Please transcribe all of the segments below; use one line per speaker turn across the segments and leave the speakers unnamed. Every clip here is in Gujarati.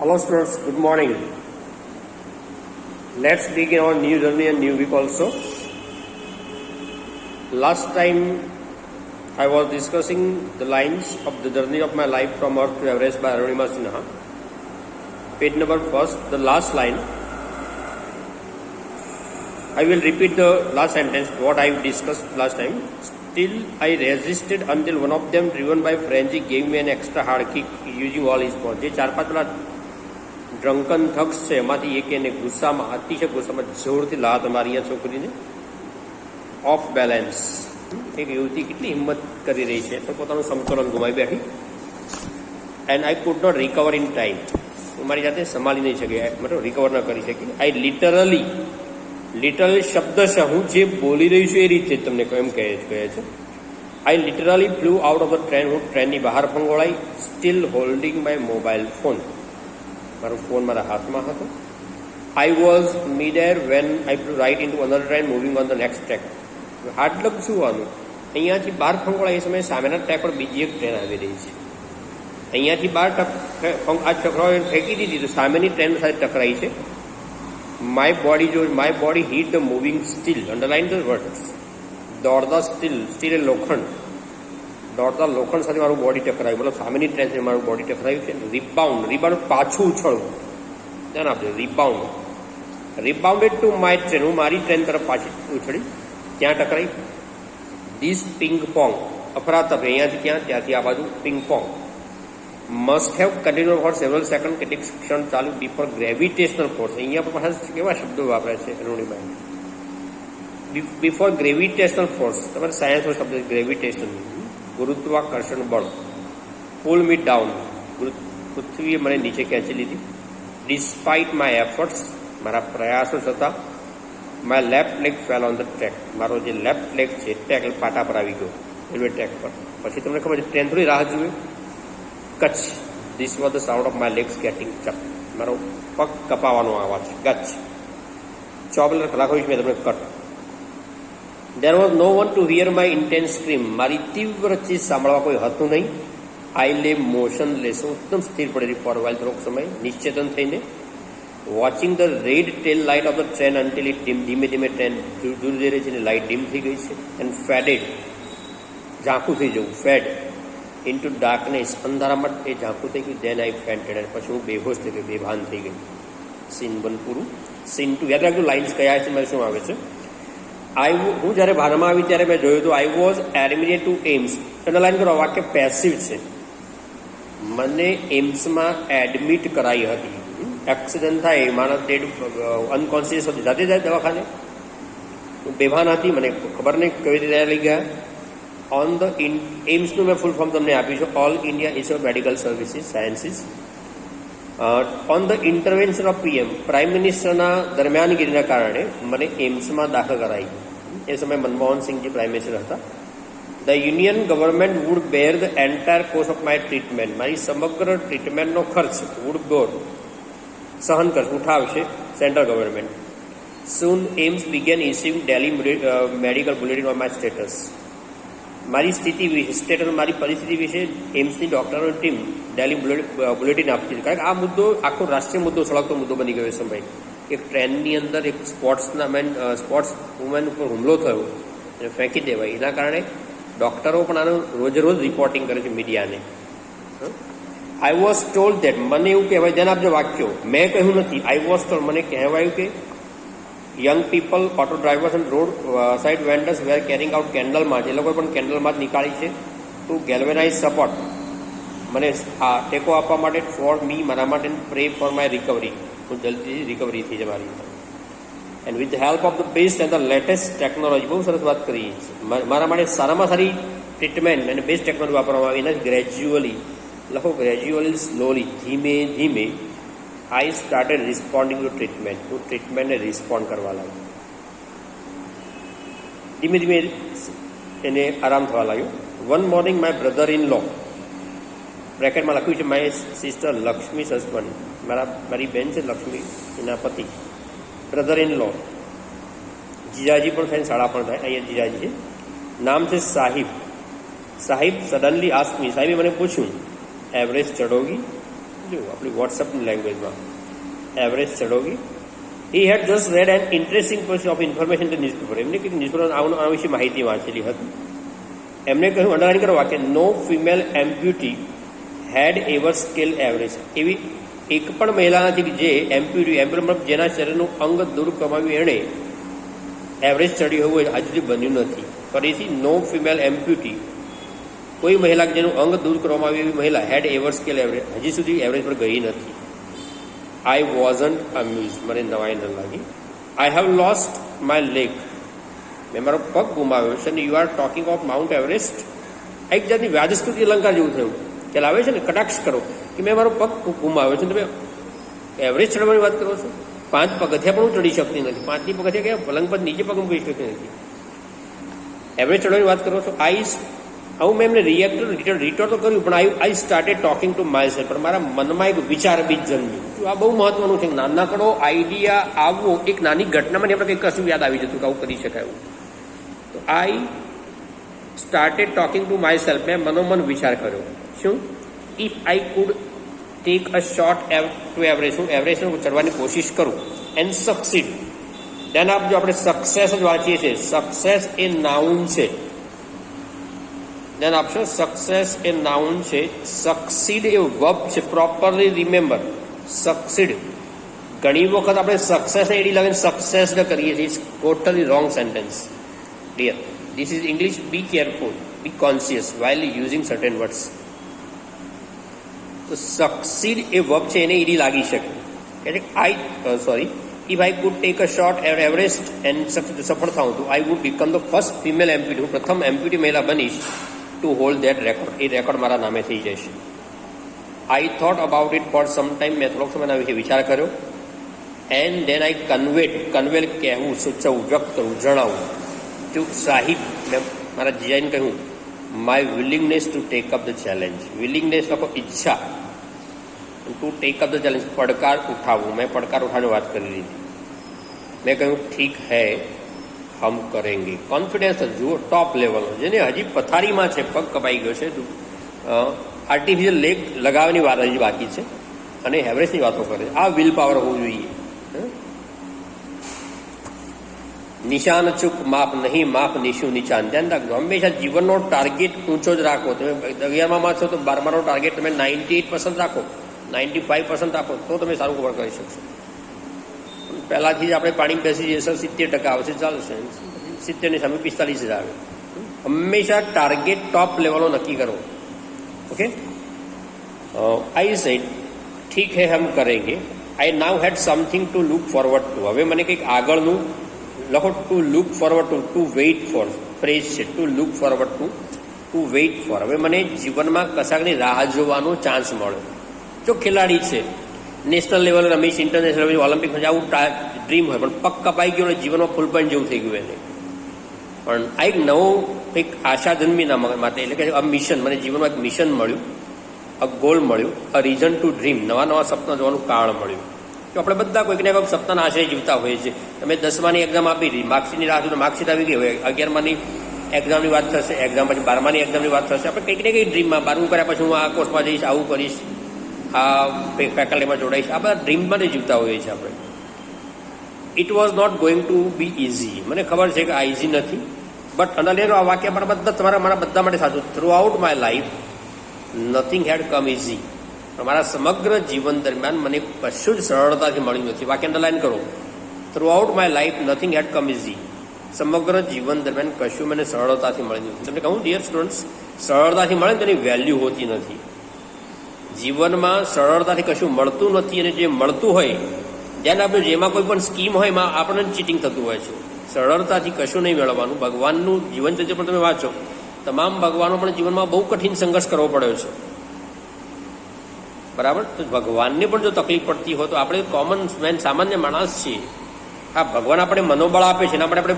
Hello students, good morning. Let's begin our new journey and new week also. Last time I was discussing the lines of the journey of my life from Earth to Everest by Arunima Sinha. Page number first, the last line. I will repeat the last sentence, what I discussed last time. Still I resisted until one of them, driven by frenzy, gave me an extra hard kick using all his force. જે ચાર પાંચ પેલા ડ્રંકન થક્સ છે એમાંથી એક એને ગુસ્સામાં અતિશય ગુસ્સામાં જોરથી લાત મારી આ છોકરીને ઓફ બેલેન્સ. એક યુવતી કેટલી હિંમત કરી રહી છે તો પોતાનું સમતોલન ગુમાવી બેઠી. And I could not recover in time. હું મારી જાતે સંભાળી નહીં શકી, મતલબ રિકવર ન કરી શકી. આઈ લિટરલ શબ્દશઃ હું જે બોલી રહી છું એ રીતે તમને એમ કહે છે. I literally flew out of the train. હું ટ્રેનની બહાર ફંગોળાઈ. Still holding my mobile phone. મારો ફોન મારા હાથમાં હતો. I was mid air when I flew right into another train moving on the next track. Hard luck શું આનું? અહીંયાથી બહાર ફંગોળાય એ સમયે સામેના ટ્રેક પર બીજી એક ટ્રેન આવી રહી છે. અહીંયાથી બહાર આ ચક્રાઓ ફેંકી દીધી તો સામેની ટ્રેન સાથે ટકરાઈ છે. My body hit the moving steel. Underline the words. દોડતા સ્ટીલ એ લોખંડ. દોડતા લોખંડ સાથે મારું બોડી ટકરાયું, મતલબ સામેની ટ્રેન સાથે મારું બોડી ટકરાયું છે. રિબાઉન્ડ પાછું ઉછળવું. ધ્યાન આપજો. રિબાઉન્ડેડ ટુ માય ટ્રેન. હું મારી ટ્રેન તરફ પાછી ઉછળી, ત્યાં ટકરાઈ. This પિંગ pong. અફરાતફરી. અહીંયાથી ત્યાં, ત્યાંથી આ બાજુ. Ping pong must have continue for several second. કેટલીક ક્ષણ ચાલુ. Before gravitational force. અહીંયા પણ પાછા કેવા શબ્દો વાપરે છે અરુણિમા. Before gravitational force. તમારે સાયન્સનો શબ્દ ગ્રેવિટેશન, ગુરુત્વાકર્ષણ બળ. પુલ મી ડાઉન. પૃથ્વીએ મને નીચે ખેંચી લીધી. Despite my efforts. મારા પ્રયાસો છતાં. My left leg fell on the track. મારો જે લેફ્ટ લેગ છે ટ્રેક પાટા પર આવી ગયો, રેલવે ટ્રેક પર. પછી તમને ખબર છે ટ્રેન થોડી રાહ જુએ. કચ્છ. This was the sound of my legs getting chop. મારો પગ કપાવાનો અવાજ. કચ્છ. ચોબલર લખોઈશ મેં તમને cut. There was no one to hear my intense scream. મારી તીવ્ર ચીજ સાંભળવા કોઈ હતું નહીં. આઈ લે મોશનલેસ. હું એકદમ સ્થિર પડેલી ફોર વાઇલ, થોડોક સમય નિશ્ચેતન થઈને. Watching the red tail light of the train until it dim. ધીમે ધીમે ટ્રેન દૂર જઈ રહી છે અને લાઇટ ડીમ થઈ ગઈ છે. And faded. ઝાંખું થઈ જવું. Fade into darkness. અંધારામાં એ ઝાંખું થઈ ગયું. દેન આઈ ફેન્ટેડ. અને પછી હું બેહોશ થઈ ગઈ, બેભાન થઈ ગઈ. સીન 1 પૂરું. સીન 2 યાદ રાખજો. લાઇન્સ કયા છે, શું આવે છે. હું જ્યારે ભાનમાં આવી ત્યારે મેં જોયું હતું. I was admitted to AIIMS. Underline કરો, વાક્ય પેસિવ છે. મને એમ્સમાં એડમિટ કરાઈ હતી. એક્સિડન્ટ થાય, માણસ ડેડ અનકોન્શિયસ હતી, જાતે જાય દવાખાને. હું બેભાન હતી, મને ખબર નહીં કેવી રીતે લઈ ગયા. ઓન ધ એમ્સનું મેં ફૂલ ફોર્મ તમને આપ્યું છે. All India Institute of Medical services sciences. On the intervention of PM. Prime મિનિસ્ટરના દરમિયાનગીરીના કારણે મને એમ્સમાં દાખલ કરાઈ. એ સમયે મનમોહન સિંહજી પ્રાઇમ મિનિસ્ટર હતા. The union government would bear the entire cost of my treatment. મારી સમગ્ર ટ્રીટમેન્ટનો ખર્ચ વુડ બેર સહન કરશે, ઉઠાવશે central government. Soon AIIMS began issuing daily medical bulletin on my status. મારી સ્થિતિ વિશે, સ્ટેટસ, મારી પરિસ્થિતિ વિશે એમ્સની ડૉક્ટરોની ટીમ ડેલી બુલેટિન આપતી હતી. કારણ કે આ મુદ્દો આખો રાષ્ટ્રીય મુદ્દો, સળગતો મુદ્દો બની ગયો એ સમય. એક ટ્રેનની અંદર એક સ્પોર્ટ્સ વુમેન ઉપર હુમલો થયો અને ફેંકી દેવાય. એના કારણે ડૉક્ટરો પણ આનું રોજ રિપોર્ટિંગ કરે છે મીડિયાને. I was told that. મને એવું કહેવાય, ધ્યાન આપજો વાક્યો, મેં કહ્યું નથી. I was told. મને કહેવાયું કે young people, auto drivers and road side vendors were carrying out candle march. એ લોકોએ પણ કેન્ડલ માર્ચ નીકાળી છે. To galvanise support. મને ટેકો આપવા માટે. ફોર મી, મારા માટે. Pray for my recovery. હું જલ્દી રિકવરી થઈ જાય મારી. And with the help of the best and the latest technology. બહુ સરસ વાત કરી. મારા માટે સારામાં સારી ટ્રીટમેન્ટ અને બેસ્ટ ટેકનોલોજી વાપરવામાં આવી. એના ગ્રેજ્યુઅલી લખો. ગ્રેજ્યુઅલી, સ્લોલી, ધીમે ધીમે. I started responding to treatment. હું ટ્રીટમેન્ટને રિસ્પોન્ડ કરવા લાગ્યો. ધીમે ધીમે એને આરામ થવા લાગ્યો. One morning my brother in law. બ્રેકેટમાં લખ્યું છે માય સિસ્ટર લક્ષ્મીસ હસબન્ડ. મારી બેન છે લક્ષ્મી, એના પતિ. બ્રધર ઇન લો. જીજાજી પણ થાય, શાળા પણ થાય. અહીંયા જીજાજી છે. નામ છે સાહિબ. Suddenly ask me. સાહેબે મને પૂછ્યું, એવરેસ્ટ ચઢોગી? જો આપણી વોટ્સઅપની લેંગ્વેજમાં એવરેજ ચડોગી he had just read an interesting portion of information the newspaper. એમને કંઈક ન્યૂઝપેપર આના વિશે માહિતી વાંચેલી હતી. એમને કહ્યું અંડરલાઇન કરવા કે નો ફિમેલ એમ્પ્યુટી હેડ એવર સ્કેલ એવરેજ. એવી એક પણ મહિલા નથી જે એમ્પ્યુટી મતલબ જેના શરીરનું અંગ દૂર કમાવ્યું એણે એવરેજ ચડ્યું હોય હજુ સુધી બન્યું નથી. ફરીથી નો ફિમેલ એમ્પ્યુટી કોઈ મહિલા જેનું અંગ દૂર કરવામાં આવી એવી મહિલા હેડ એવર સ્કેલ એવરેજ હજી સુધી એવરેજ પર ગઈ નથી. I wasn't amuse. મને નવાઈ ન લાગી. I have lost my leg. મેં મારો પગ ગુમાવ્યો છે અને you are talking of Mount Everest. એક જાતની વ્યાજસ્તુતિ અલંકાર જેવું થયું. ખ્યાલ આવે છે ને, કટાક્ષ કરો કે મેં મારો પગ ગુમાવ્યો છે તમે એવરેજ ચડવાની વાત કરો છો. 5 પગથિયા પણ હું ચડી શકતી નથી. 5ની પગથિયા કે પલંગ પર નીચે પગ મૂકી શકતી નથી. એવરેજ ચડવાની વાત કરો છો. આવું મેં એમને રિટોર તો કર્યું પણ I started talking to my self. પણ મારા મનમાં એક વિચાર બીજ જન્મ્યું. આ બહુ મહત્વનું છે. નાનકડો આઈડિયા આવવો, એક નાની ઘટનામાં આપણે કંઈક કશું યાદ આવી જતું કે આવું કરી શકાય એવું. તો I started talking to my self. મેં મનોમન વિચાર કર્યો. શું? If I could take a short two average, હું એવરેજ ચડવાની કોશિશ કરું એન્ડ સક્સીડ. ધ્યાન આપજો, આપણે સક્સેસ જ વાંચીએ છીએ. સક્સેસ એ નાઉન છે. ધ્યાન આપશો, સક્સેસ એ નાઉન છે. સક્સીડ એ વર્બ છે. Properly remember, succeed. ઘણી વખત આપણે સક્સેસ એડી લાગીને સક્સેસ કરીએ છીએ. Totally wrong sentence. Clear? This is English. Be careful, be conscious while using certain words. તો સક્સીડ એ વર્બ છે, એને ઈડી લાગી શકે. If I could take a shot Everest and સફળ થાઉં તો I would become the first female amputee. હું પ્રથમ એમ્પ્યુટી મહિલા બનીશ ટુ હોલ્ડ દેટ રેકોર્ડ. એ રેકોર્ડ મારા નામે થઈ જશે. I thought about it for some time. મેં થોડોક સમય વિશે વિચાર કર્યો. એન્ડ દેન આઈ કન્વે કહેવું, સૂચવવું, વ્યક્ત કરવું, જણાવવું ટુ સાહિબ. મેં મારા જીજાઈને કહ્યું my willingness to take up the challenge. Willingness લખો ઈચ્છા, to take up the challenge પડકાર ઉઠાવવું. મેં પડકાર ઉઠાવવાની વાત કરી લીધી. મેં કહ્યું ઠીક હૈ હમ કરેંગે. કોન્ફિડન્સ જુઓ ટોપ લેવલનો. જેને હજી પથારીમાં છે, પગ કપાઈ ગયો છે, આર્ટિફિશિયલ લેગ લગાવવાની વાત હજી બાકી છે અને એવરેજની વાતો કરે છે. આ વિલ પાવર હોવું જોઈએ. નિશાન ચૂક માપ નહીં, માપ નિશું નિશાન. ધ્યાન રાખજો, હંમેશા જીવનનો ટાર્ગેટ ઊંચો જ રાખો. તમે 11માં છો તો 12માનો ટાર્ગેટ તમે 98% રાખો, 95% રાખો, તો તમે સારું કવર કરી શકશો. પહેલાંથી જ આપણે પાણી બેસી જઈએ, સર 70% આવશે, ચાલશે. 70ની સામે 45 જ આવે. હંમેશા ટાર્ગેટ ટોપ લેવલો નક્કી કરો. ઓકે. આઈ સેડ ઠીક હે હમ કરેંગે. I now had something to look forward to. હવે મને કંઈક આગળનું લખો. To look forward to wait for. Phrase છે to look forward to wait for. હવે મને જીવનમાં કશાકની રાહ જોવાનો ચાન્સ મળ્યો. જો ખેલાડી છે, નેશનલ લેવલે રમીશ, ઇન્ટરનેશનલ લેવલે ઓલિમ્પિકમાં આવું ડ્રીમ હોય, પણ પગ કપાઈ ગયો એટલે જીવનમાં ફૂલ પોઈન્ટ જેવું થઈ ગયું એને. પણ આ એક નવો કંઈક આશા જન્મીના માટે, એટલે કે આ મિશન, મને જીવનમાં એક મિશન મળ્યું, અ ગોલ મળ્યું, અ રીઝન ટુ ડ્રીમ. નવા સપના જોવાનું કારણ મળ્યું. તો આપણે બધા કોઈક ને કોઈક સપનાના આશરે જીવતા હોઈએ છીએ. તમે 10માની એક્ઝામ આપી હતી, માર્કશીટની રાહ જોઈને માર્કશીટ આવી ગઈ હોય, 11માની એક્ઝામની વાત થશે, એક્ઝામ પછી 12માની એક્ઝામની વાત થશે. આપણે કંઈક ને કંઈક ડ્રીમમાં 12મું કર્યા પછી હું આ કોર્સમાં જઈશ, આવું કરીશ, આ ફેકલ્ટીમાં જોડાઈશ, આ બધા ડ્રીમમાં જ જીવતા હોઈએ છીએ આપણે. It was not going to be easy. મને ખબર છે કે આ ઇઝી નથી, બટ અંડરલાઈન આ વાક્ય મારા બધા માટે સાચું. Throughout my life nothing had come easy. મારા સમગ્ર જીવન દરમિયાન મને કશું જ સરળતાથી મળ્યું નથી. વાક્ય અંડરલાઈન કરો. Throughout my life nothing had come easy. સમગ્ર જીવન દરમિયાન કશું મને સરળતાથી મળ્યું નથી. તમને કહું ડિયર સ્ટુડન્ટ્સ, સરળતાથી મળે તેની વેલ્યુ હોતી નથી. જીવનમાં સરળતાથી કશું મળતું નથી, અને જે મળતું હોય, ધ્યાન આપણે જેમાં કોઈ પણ સ્કીમ હોય એમાં આપણને ચીટિંગ થતું હોય છે. સરળતાથી કશું નહીં મેળવવાનું. ભગવાનનું જીવનચર્યા પણ તમે વાંચો, તમામ ભગવાનો પણ જીવનમાં બહુ કઠિન સંઘર્ષ કરવો પડ્યો છે. બરાબર? તો ભગવાનને પણ જો તકલીફ પડતી હોય તો આપણે કોમન મેન, સામાન્ય માણસ છીએ. હા, ભગવાન આપણે મનોબળ આપે છે, એના માટે આપણે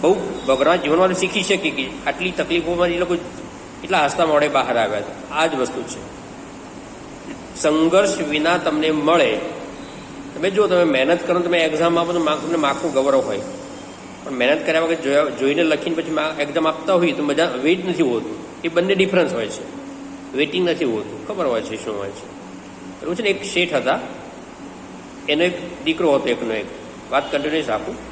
બહુ ભગવાન જીવનમાં શીખી શકીએ કે આટલી તકલીફોમાં એ લોકો એટલા હસતા મોઢે બહાર આવ્યા છે. આ જ વસ્તુ છે. સંઘર્ષ વિના તમને મળે. તમે જો તમે મહેનત કરો, તમે એક્ઝામ આપો તો તમને માર્કનું ગૌરવ હોય, પણ મહેનત કર્યા વગર જોઈને લખીને પછી એક્ઝામ આપતા હોય તો મજા વેઇટ નથી હોતું. એ બંને ડિફરન્સ હોય છે. વેઇટિંગ નથી હોતું, ખબર હોય છે શું હોય છે. એવું છે ને, એક શેઠ હતા, એનો એક દીકરો હતો, એકનો એક. વાત કન્ટિન્યુઅસ આપું.